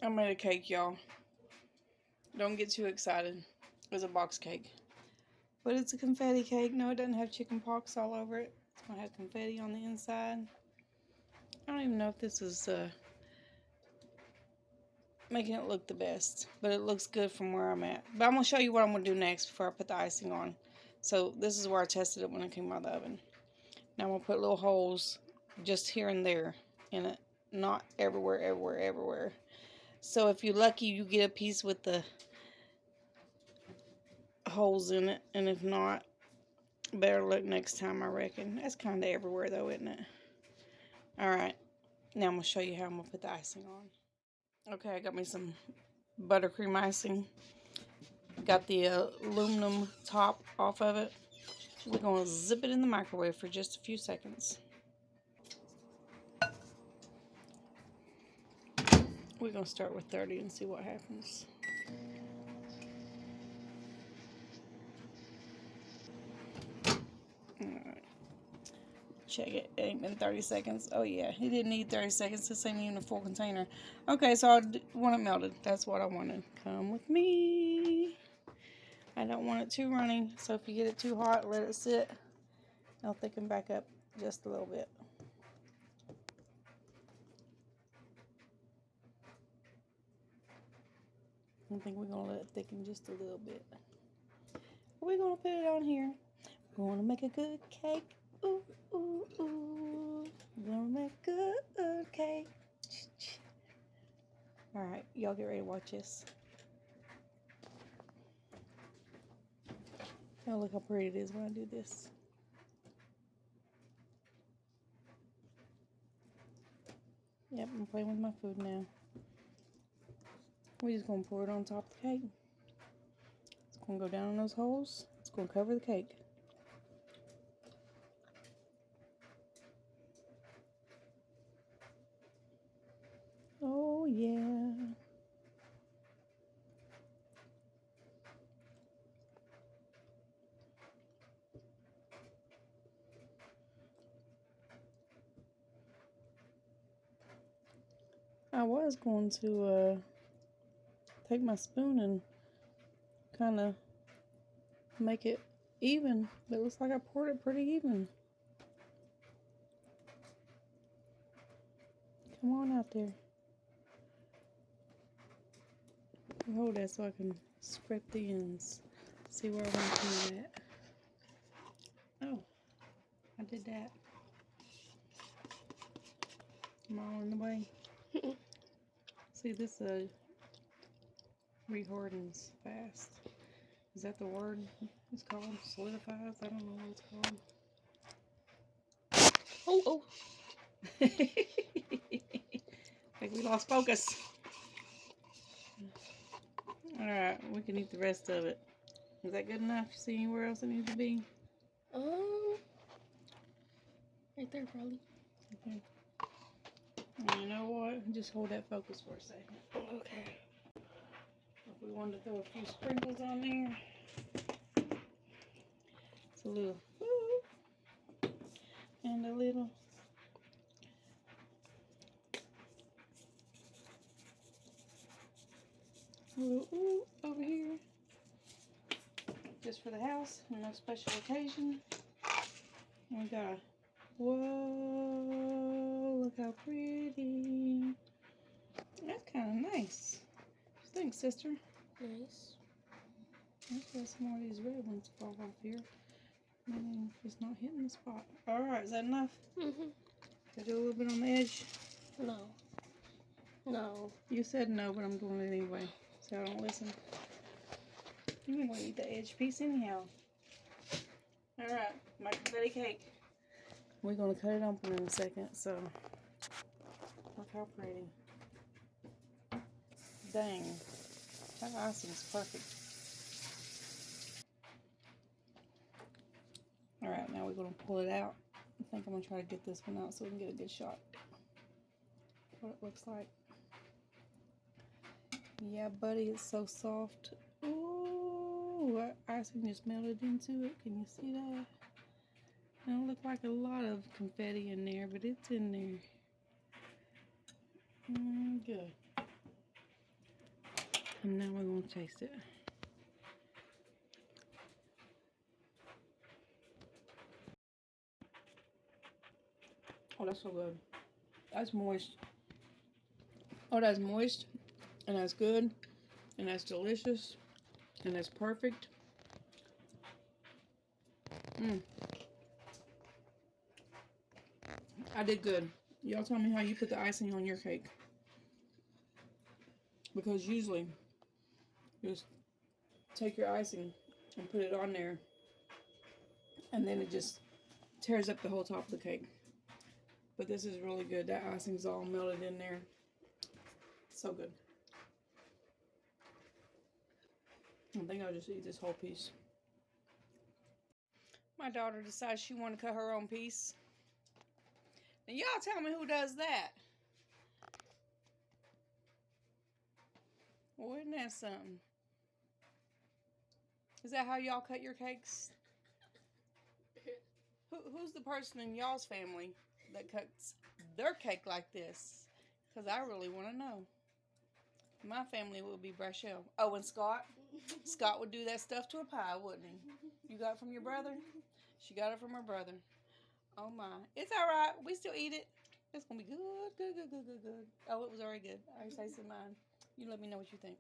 I made a cake, y'all. Don't get too excited. It's a box cake. But it's a confetti cake. No, it doesn't have chicken pox all over it. It's going to have confetti on the inside. I don't even know if this is making it look the best. But it looks good from where I'm at. But I'm going to show you what I'm going to do next before I put the icing on. So this is where I tested it when it came out of the oven. Now I'm going to put little holes just here and there in it. Not everywhere, everywhere, everywhere. So if you're lucky, you get a piece with the holes in it. And if not, better look next time, I reckon. That's kind of everywhere though, isn't it? Alright, now I'm going to show you how I'm going to put the icing on. Okay, I got me some buttercream icing. Got the aluminum top off of it. We're going to zip it in the microwave for just a few seconds. We're going to start with 30 and see what happens. Alright. Check it. It ain't been 30 seconds. Oh yeah, it didn't need 30 seconds. This ain't even a full container. Okay, so I want it melted. That's what I wanted. Come with me. I don't want it too runny, so if you get it too hot, let it sit. I'll thicken back up just a little bit. I think we're going to let it thicken just a little bit. We're going to put it on here. We're going to make a good cake. Ooh, ooh, ooh. We're going to make a good cake. Alright, y'all get ready to watch this. Oh, look how pretty it is when I do this. Yep, I'm playing with my food now. We're just going to pour it on top of the cake. It's going to go down in those holes. It's going to cover the cake. Oh, yeah. I was going to take my spoon and kind of make it even, but it looks like I poured it pretty even. Come on out there. Hold that so I can scrape the ends. See where I want to do that. Oh, I did that. I'm all in the way. See, this rehardens fast. Is that the word it's called? Solidifies? I don't know what it's called. Oh, oh. I think we lost focus. Alright, we can eat the rest of it. Is that good enough? You see anywhere else it needs to be? Right there, probably. Okay. You know what? Just hold that focus for a second. Okay. If we wanted to throw a few sprinkles on there. It's a little and a little. Ooh over here. Just for the house, no special occasion. And we got a, whoa, look how pretty. That's kind of nice. What you think, sister? Nice. Let's get some more of these red ones fall off here. It's not hitting the spot. Alright, is that enough? Mm-hmm. Can I do a little bit on the edge? No. No. You said no, but I'm doing it anyway. So I don't listen. You ain't gonna eat the edge piece anyhow. Alright, my confetti cake. We're gonna cut it open in a second, so look how pretty. Dang. That icing's perfect. Alright, now we're gonna pull it out. I think I'm gonna try to get this one out so we can get a good shot. What it looks like. Yeah, buddy, it's so soft. Ooh, that icing just melted into it. Can you see that? It don't look like a lot of confetti in there, but it's in there. Good. And now we're going to taste it. Oh, that's so good. That's moist. Oh, that's moist. And that's good. And that's delicious. And that's perfect. I did good. Y'all tell me how you put the icing on your cake. Because usually, you just take your icing and put it on there. And then it just tears up the whole top of the cake. But this is really good. That icing's all melted in there. So good. I think I'll just eat this whole piece. My daughter decides she want to cut her own piece. And y'all tell me who does that. Well, isn't that something? Is that how y'all cut your cakes? Who's the person in y'all's family that cuts their cake like this? Because I really want to know. My family would be Brachel. Oh, and Scott? Scott would do that stuff to a pie, wouldn't he? You got it from your brother? She got it from her brother. Oh my. It's alright. We still eat it. It's going to be good, good, good, good, good, good. Oh, it was already good. I already tasted mine. You let me know what you think.